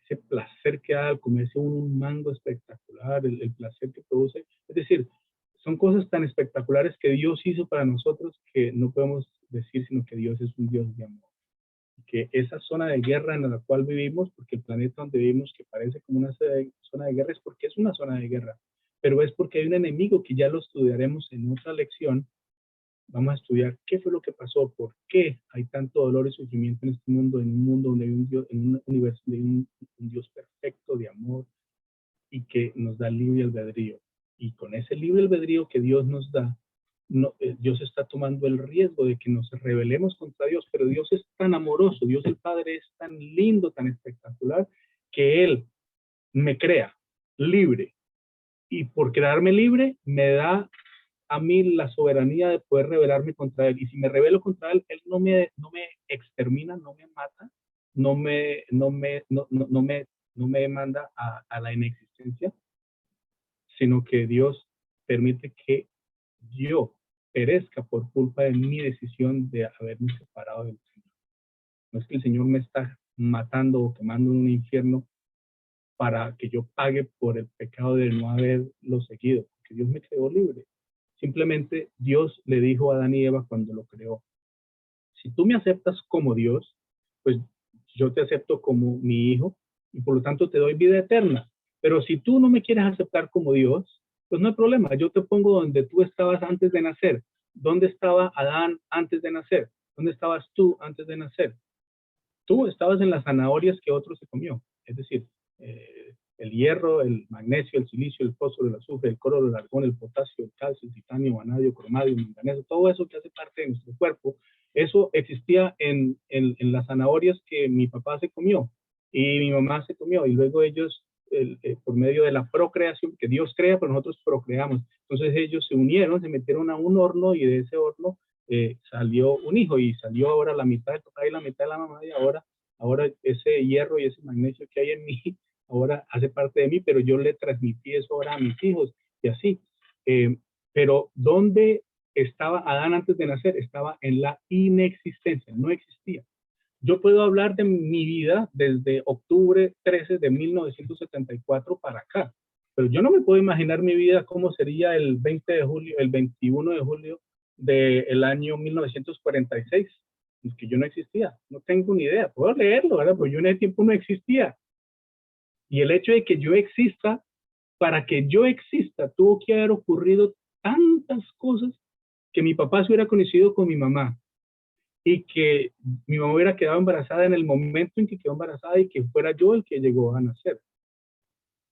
Ese placer que da al comerse un mango espectacular, el placer que produce. Es decir, son cosas tan espectaculares que Dios hizo para nosotros que no podemos decir sino que Dios es un Dios de amor. Que esa zona de guerra en la cual vivimos, porque el planeta donde vivimos que parece como una zona de guerra es porque es una zona de guerra, pero es porque hay un enemigo que ya lo estudiaremos en otra lección, Vamos a estudiar qué fue lo que pasó, por qué hay tanto dolor y sufrimiento en este mundo, en un mundo donde hay un Dios, en un universo donde hay un Dios perfecto de amor y que nos da libre albedrío. Y con ese libre albedrío que Dios nos da, no, Dios está tomando el riesgo de que nos rebelemos contra Dios, pero Dios es tan amoroso, Dios el Padre es tan lindo, tan espectacular, que Él me crea libre. Y por crearme libre, me da a mí la soberanía de poder rebelarme contra Él. Y si me rebelo contra Él, Él no me extermina, no me mata, no me manda a la inexistencia, sino que Dios permite que yo perezca por culpa de mi decisión de haberme separado del Señor. No es que el Señor me está matando o quemando en un infierno para que yo pague por el pecado de no haberlo seguido, porque Dios me creó libre. Simplemente Dios le dijo a Adán y Eva cuando lo creó: si tú me aceptas como Dios, pues yo te acepto como mi hijo y por lo tanto te doy vida eterna. Pero si tú no me quieres aceptar como Dios, pues no hay problema. Yo te pongo donde tú estabas antes de nacer. ¿Dónde estaba Adán antes de nacer? ¿Dónde estabas tú antes de nacer? Tú estabas en las zanahorias que otro se comió. Es decir, el hierro, el magnesio, el silicio, el fósforo, el azufre, el cloro, el argón, el potasio, el calcio, el titanio, vanadio, cromadio, manganeso, todo eso que hace parte de nuestro cuerpo, eso existía en las zanahorias que mi papá se comió y mi mamá se comió, y luego ellos, por medio de la procreación, que Dios crea, pero nosotros procreamos. Entonces ellos se unieron, se metieron a un horno y de ese horno salió un hijo y salió ahora la mitad del papá y la mitad de la mamá, y ahora ese hierro y ese magnesio que hay en mí ahora hace parte de mí, pero yo le transmití eso ahora a mis hijos y así. Pero ¿dónde estaba Adán antes de nacer? Estaba en la inexistencia, no existía. Yo puedo hablar de mi vida desde octubre 13 de 1974 para acá, pero yo no me puedo imaginar mi vida cómo sería el 20 de julio, el 21 de julio del año 1946, es que yo no existía, no tengo ni idea, puedo leerlo, ¿verdad? Pues yo en ese tiempo no existía. Y el hecho de que yo exista, para que yo exista, tuvo que haber ocurrido tantas cosas, que mi papá se hubiera conocido con mi mamá y que mi mamá hubiera quedado embarazada en el momento en que quedó embarazada y que fuera yo el que llegó a nacer.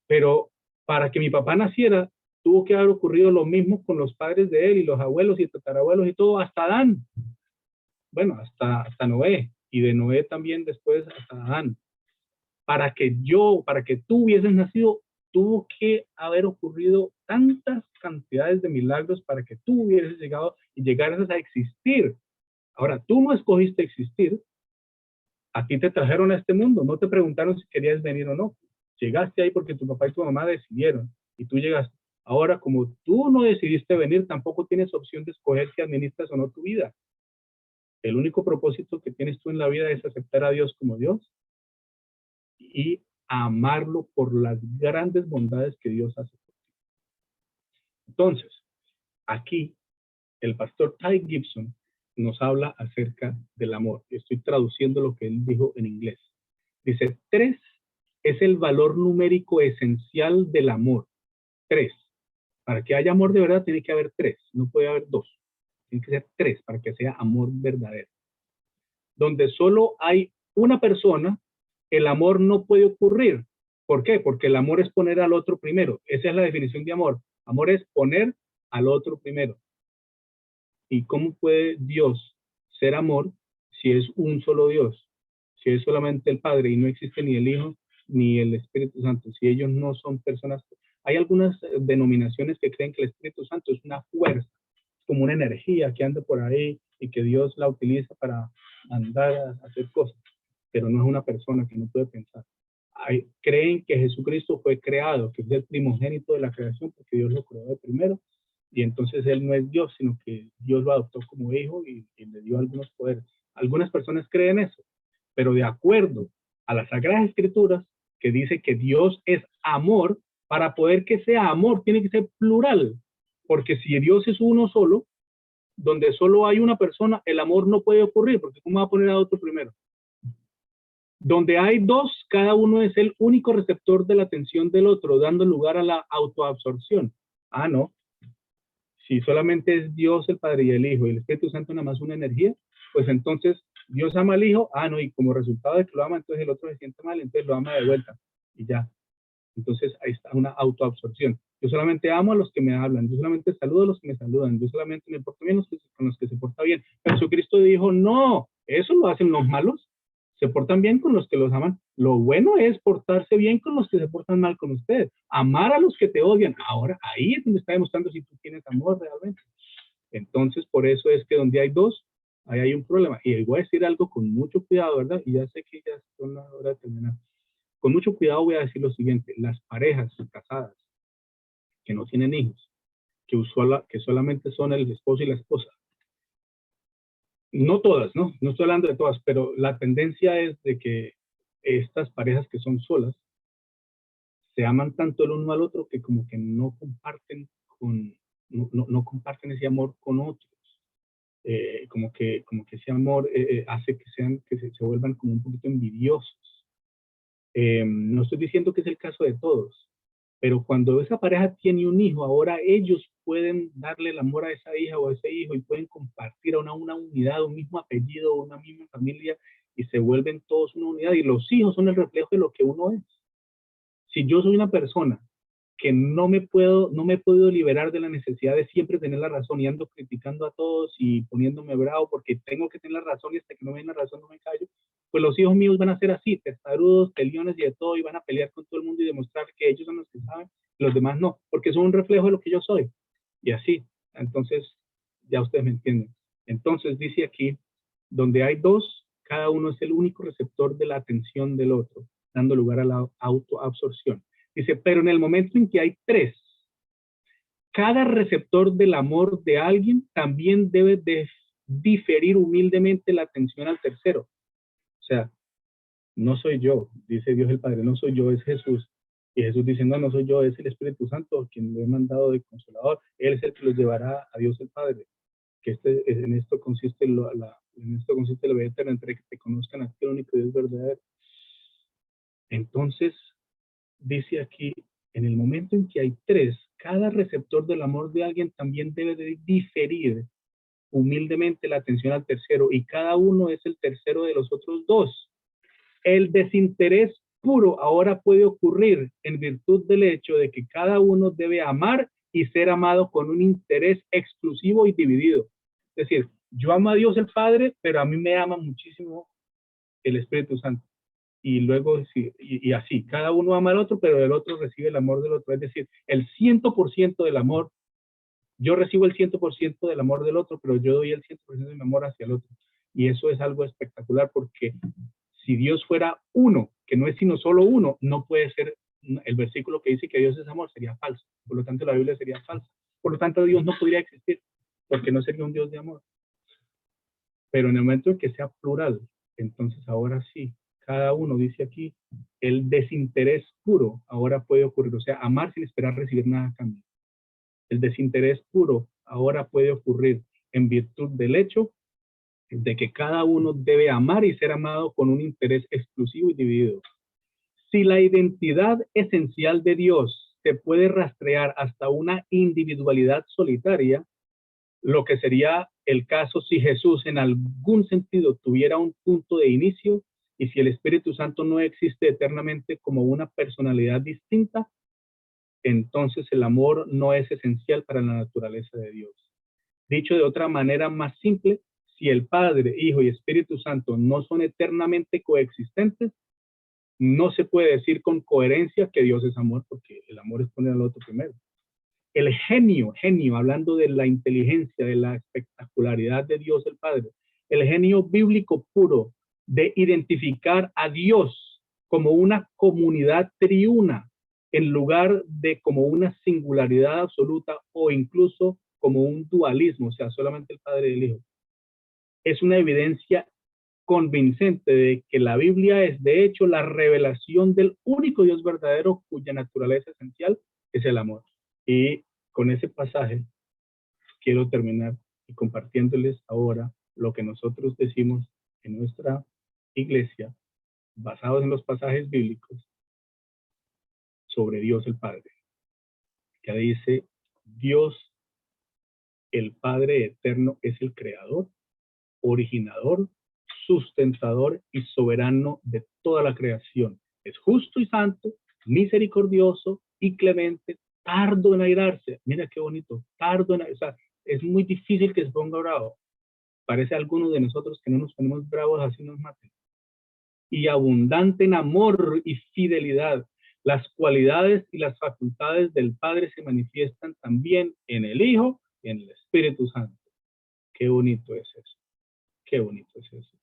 Pero para que mi papá naciera, tuvo que haber ocurrido lo mismo con los padres de él y los abuelos y tatarabuelos y todo, hasta Adán. Bueno, hasta Noé, y de Noé también después hasta Adán. Para que tú hubieses nacido, tuvo que haber ocurrido tantas cantidades de milagros para que tú hubieses llegado y llegaras a existir. Ahora, tú no escogiste existir, a ti te trajeron a este mundo, no te preguntaron si querías venir o no. Llegaste ahí porque tu papá y tu mamá decidieron y tú llegaste. Ahora, como tú no decidiste venir, tampoco tienes opción de escoger si administras o no tu vida. El único propósito que tienes tú en la vida es aceptar a Dios como Dios y amarlo por las grandes bondades que Dios hace por ti. Entonces, aquí el pastor Ty Gibson nos habla acerca del amor. Estoy traduciendo lo que él dijo en inglés. Dice, 3 es el valor numérico esencial del amor. 3. Para que haya amor de verdad tiene que haber 3, no puede haber 2. Tiene que ser 3 para que sea amor verdadero. Donde solo hay una persona, el amor no puede ocurrir. ¿Por qué? Porque el amor es poner al otro primero. Esa es la definición de amor. Amor es poner al otro primero. ¿Y cómo puede Dios ser amor si es un solo Dios? Si es solamente el Padre y no existe ni el Hijo ni el Espíritu Santo. Si ellos no son personas. Hay algunas denominaciones que creen que el Espíritu Santo es una fuerza, como una energía que anda por ahí y que Dios la utiliza para andar a hacer cosas, pero no es una persona que no puede pensar. Creen que Jesucristo fue creado, que es el primogénito de la creación, porque Dios lo creó de primero, y entonces Él no es Dios, sino que Dios lo adoptó como hijo y le dio algunos poderes. Algunas personas creen eso, pero de acuerdo a las Sagradas Escrituras, que dice que Dios es amor, para poder que sea amor tiene que ser plural, porque si Dios es uno solo, donde solo hay una persona, el amor no puede ocurrir, porque ¿cómo va a poner a otro primero? Donde hay dos, cada uno es el único receptor de la atención del otro, dando lugar a la autoabsorción. Ah, no. Si solamente es Dios el Padre y el Hijo y el Espíritu Santo nada más una energía, pues entonces Dios ama al Hijo, no, y como resultado de que lo ama, entonces el otro se siente mal, entonces lo ama de vuelta y ya. Entonces ahí está una autoabsorción. Yo solamente amo a los que me hablan, yo solamente saludo a los que me saludan, yo solamente me porto bien con los que se portan bien. Pero Jesucristo dijo, no, eso lo hacen los malos, se portan bien con los que los aman. Lo bueno es portarse bien con los que se portan mal con ustedes, amar a los que te odian. Ahora, ahí es donde está demostrando si tú tienes amor realmente. Entonces, por eso es que donde hay dos, ahí hay un problema. Y voy a decir algo con mucho cuidado, ¿verdad? Y ya sé que ya son las horas de terminar. Con mucho cuidado voy a decir lo siguiente, las parejas casadas que no tienen hijos, que solamente son el esposo y la esposa, no todas, ¿no? No estoy hablando de todas, pero la tendencia es de que estas parejas que son solas se aman tanto el uno al otro que como que no comparten no comparten ese amor con otros. Como que ese amor hace que se vuelvan como un poquito envidiosos. No estoy diciendo que es el caso de todos, pero cuando esa pareja tiene un hijo, ahora ellos pueden darle el amor a esa hija o a ese hijo y pueden compartir una unidad, un mismo apellido, una misma familia y se vuelven todos una unidad y los hijos son el reflejo de lo que uno es. Si yo soy una persona que no me he podido liberar de la necesidad de siempre tener la razón y ando criticando a todos y poniéndome bravo porque tengo que tener la razón y hasta que no me den la razón no me callo, pues los hijos míos van a ser así, testarudos, peleones y de todo, y van a pelear con todo el mundo y demostrar que ellos son los que saben y los demás no, porque son un reflejo de lo que yo soy. Y así, entonces, ya ustedes me entienden. Entonces dice aquí, donde hay dos, cada uno es el único receptor de la atención del otro, dando lugar a la autoabsorción. Dice, pero en el momento en que hay tres, cada receptor del amor de alguien también debe de diferir humildemente la atención al tercero. O sea, no soy yo, dice Dios el Padre, no soy yo, es Jesús. Y Jesús dice, no, no soy yo, es el Espíritu Santo quien lo he mandado de consolador. Él es el que los llevará a Dios el Padre. Que en esto consiste la vida eterna, entre que te conozcan a ti, el único Dios verdadero. Entonces, dice aquí, en el momento en que hay tres, cada receptor del amor de alguien también debe de diferir humildemente la atención al tercero, y cada uno es el tercero de los otros dos. El desinterés puro ahora puede ocurrir en virtud del hecho de que cada uno debe amar y ser amado con un interés exclusivo y dividido. Es decir, yo amo a Dios el Padre, pero a mí me ama muchísimo el Espíritu Santo. Y luego, y así, cada uno ama al otro, pero el otro recibe el amor del otro. Es decir, el 100% del amor, yo recibo el 100% del amor del otro, pero yo doy el 100% de mi amor hacia el otro. Y eso es algo espectacular porque si Dios fuera uno, que no es sino solo uno, no puede ser, el versículo que dice que Dios es amor sería falso. Por lo tanto, la Biblia sería falsa. Por lo tanto, Dios no podría existir porque no sería un Dios de amor. Pero en el momento en que sea plural, entonces ahora sí, cada uno dice aquí, el desinterés puro ahora puede ocurrir, o sea, amar sin esperar recibir nada a cambio. El desinterés puro ahora puede ocurrir en virtud del hecho de que cada uno debe amar y ser amado con un interés exclusivo y dividido. Si la identidad esencial de Dios se puede rastrear hasta una individualidad solitaria, lo que sería el caso si Jesús en algún sentido tuviera un punto de inicio y si el Espíritu Santo no existe eternamente como una personalidad distinta, entonces el amor no es esencial para la naturaleza de Dios. Dicho de otra manera más simple, si el Padre, Hijo y Espíritu Santo no son eternamente coexistentes, no se puede decir con coherencia que Dios es amor, porque el amor es poner al otro primero. El genio, hablando de la inteligencia, de la espectacularidad de Dios el Padre, el genio bíblico puro de identificar a Dios como una comunidad triuna en lugar de como una singularidad absoluta o incluso como un dualismo, o sea, solamente el Padre y el Hijo. Es una evidencia convincente de que la Biblia es de hecho la revelación del único Dios verdadero cuya naturaleza esencial es el amor. Y con ese pasaje quiero terminar y compartiéndoles ahora lo que nosotros decimos en nuestra iglesia, basados en los pasajes bíblicos, sobre Dios el Padre, que dice, Dios El Padre eterno es el creador, originador, sustentador y soberano de toda la creación. Es justo y santo, misericordioso y clemente, tardo en airarse. Mira qué bonito, tardo en airarse. O sea, es muy difícil que se ponga bravo. Parece a algunos de nosotros que no nos ponemos bravos así nos maten. Y abundante en amor y fidelidad. Las cualidades y las facultades del Padre se manifiestan también en el Hijo y en el Espíritu Santo. Qué bonito es eso. Qué bonito es eso.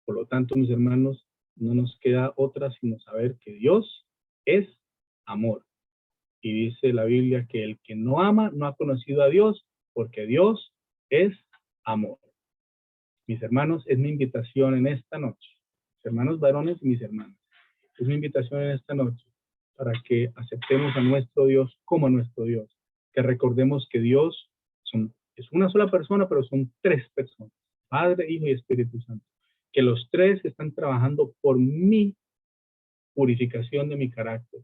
Por lo tanto, mis hermanos, no nos queda otra sino saber que Dios es amor. Y dice la Biblia que el que no ama no ha conocido a Dios, porque Dios es amor. Mis hermanos, es mi invitación en esta noche. Mis hermanos varones y mis hermanas. Es mi invitación en esta noche para que aceptemos a nuestro Dios como a nuestro Dios. Que recordemos que Dios es una sola persona, pero son tres personas. Padre, Hijo y Espíritu Santo. Que los tres están trabajando por mi purificación de mi carácter.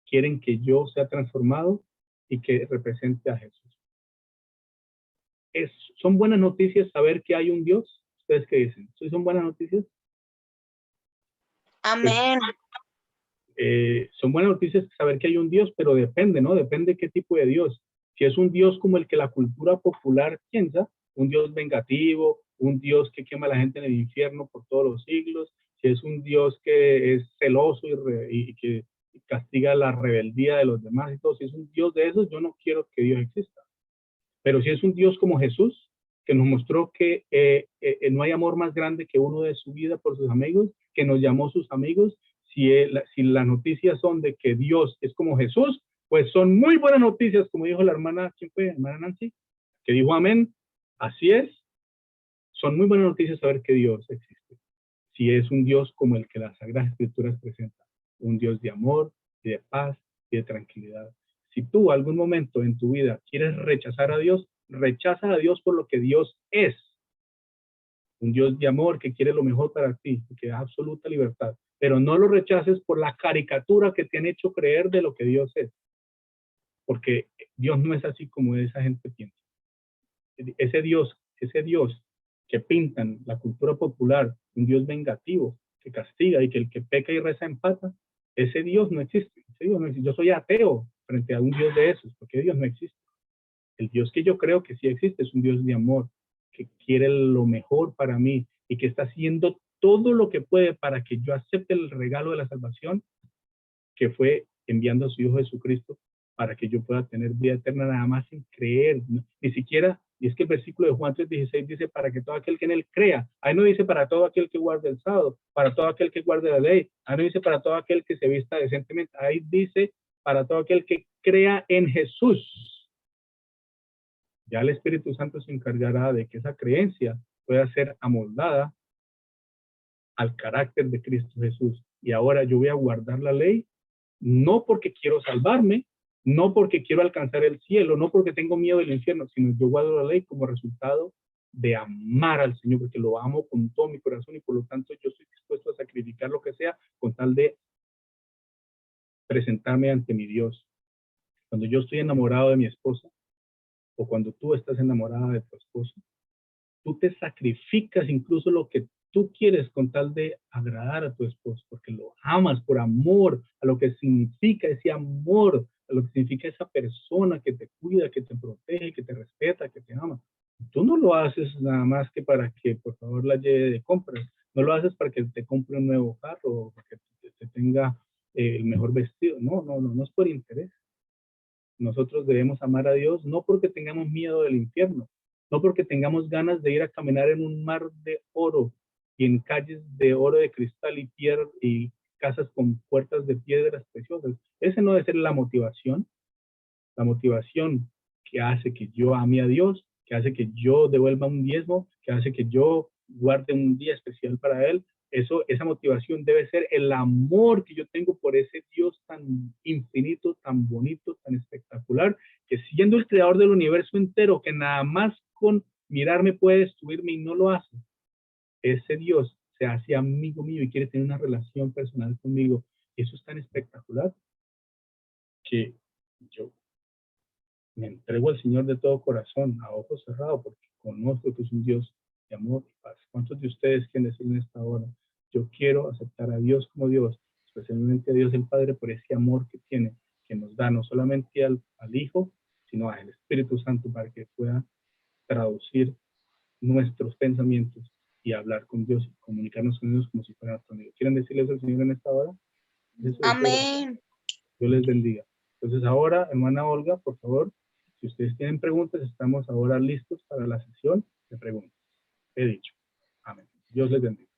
Quieren que yo sea transformado y que represente a Jesús. Son buenas noticias saber que hay un Dios. ¿Ustedes qué dicen? ¿Sí son buenas noticias? Amén. Son buenas noticias saber que hay un Dios, pero depende, ¿no? Depende qué tipo de Dios. Si es un Dios como el que la cultura popular piensa, un Dios vengativo, un Dios que quema a la gente en el infierno por todos los siglos, si es un Dios que es celoso y que castiga la rebeldía de los demás y todo, si es un Dios de esos, yo no quiero que Dios exista. Pero si es un Dios como Jesús, que nos mostró que no hay amor más grande que uno de su vida por sus amigos, que nos llamó sus amigos, si las noticias son de que Dios es como Jesús, pues son muy buenas noticias, como dijo la hermana, ¿quién fue? Hermana Nancy, que dijo amén. Así es, son muy buenas noticias saber que Dios existe. Si es un Dios como el que las Sagradas Escrituras presentan, un Dios de amor y de paz y de tranquilidad. Si tú algún momento en tu vida quieres rechazar a Dios, rechaza a Dios por lo que Dios es. Un Dios de amor que quiere lo mejor para ti, que da absoluta libertad. Pero no lo rechaces por la caricatura que te han hecho creer de lo que Dios es. Porque Dios no es así como esa gente piensa. Ese Dios que pintan la cultura popular, un Dios vengativo, que castiga y que el que peca y reza empata, ese Dios no existe. Ese Dios no existe. Yo soy ateo frente a un Dios de esos, porque Dios no existe. El Dios que yo creo que sí existe es un Dios de amor, que quiere lo mejor para mí y que está haciendo todo lo que puede para que yo acepte el regalo de la salvación, que fue enviando a su Hijo Jesucristo para que yo pueda tener vida eterna nada más sin creer, ¿no? Ni siquiera, y es que el versículo de Juan 3:16 dice para que todo aquel que en él crea, ahí no dice para todo aquel que guarde el sábado, para todo aquel que guarde la ley, ahí no dice para todo aquel que se vista decentemente, ahí dice para todo aquel que crea en Jesús. Ya el Espíritu Santo se encargará de que esa creencia pueda ser amoldada al carácter de Cristo Jesús. Y ahora yo voy a guardar la ley, no porque quiero salvarme, no porque quiero alcanzar el cielo, no porque tengo miedo del infierno, sino yo guardo la ley como resultado de amar al Señor, porque lo amo con todo mi corazón y por lo tanto yo estoy dispuesto a sacrificar lo que sea con tal de presentarme ante mi Dios. Cuando yo estoy enamorado de mi esposa, o cuando tú estás enamorada de tu esposo, tú te sacrificas incluso lo que tú quieres con tal de agradar a tu esposo, porque lo amas por amor a lo que significa ese amor, a lo que significa esa persona que te cuida, que te protege, que te respeta, que te ama. Tú no lo haces nada más que para que por favor la lleve de compras, no lo haces para que te compre un nuevo carro o para que te tenga el mejor vestido, no es por interés. Nosotros debemos amar a Dios no porque tengamos miedo del infierno, no porque tengamos ganas de ir a caminar en un mar de oro y en calles de oro de cristal y piedra y casas con puertas de piedras preciosas. Ese no debe ser la motivación. La motivación que hace que yo ame a Dios, que hace que yo devuelva un diezmo, que hace que yo guarde un día especial para Él. Esa motivación debe ser el amor que yo tengo por ese Dios tan infinito, tan bonito, tan espectacular, que siendo el creador del universo entero, que nada más con mirarme puede destruirme y no lo hace, ese Dios se hace amigo mío y quiere tener una relación personal conmigo. Eso es tan espectacular que yo me entrego al Señor de todo corazón, a ojos cerrados, porque conozco que es un Dios de amor y paz. ¿Cuántos de ustedes quieren decir en esta hora, yo quiero aceptar a Dios como Dios, especialmente a Dios el Padre, por ese amor que tiene, que nos da no solamente al Hijo, sino al Espíritu Santo, para que pueda traducir nuestros pensamientos y hablar con Dios y comunicarnos con Dios como si fuera nuestro amigo? ¿Quieren decirles al Señor en esta hora? Amén. Dios les bendiga. Entonces ahora, hermana Olga, por favor, si ustedes tienen preguntas, estamos ahora listos para la sesión de preguntas. He dicho. Amén. Dios les bendiga.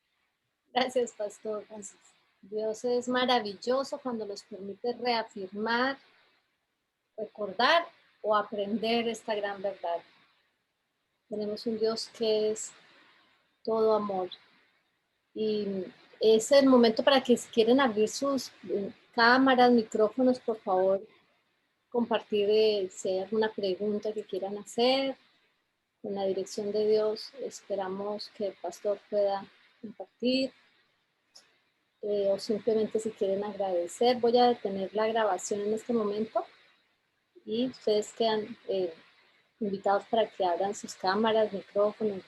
Gracias, pastor. Gracias. Dios es maravilloso cuando nos permite reafirmar, recordar o aprender esta gran verdad. Tenemos un Dios que es todo amor. Y es el momento para que si quieren abrir sus cámaras, micrófonos, por favor, compartir si hay alguna pregunta que quieran hacer. Con la dirección de Dios esperamos que el pastor pueda compartir. O simplemente si quieren agradecer. Voy a detener la grabación en este momento y ustedes quedan invitados para que abran sus cámaras, micrófonos,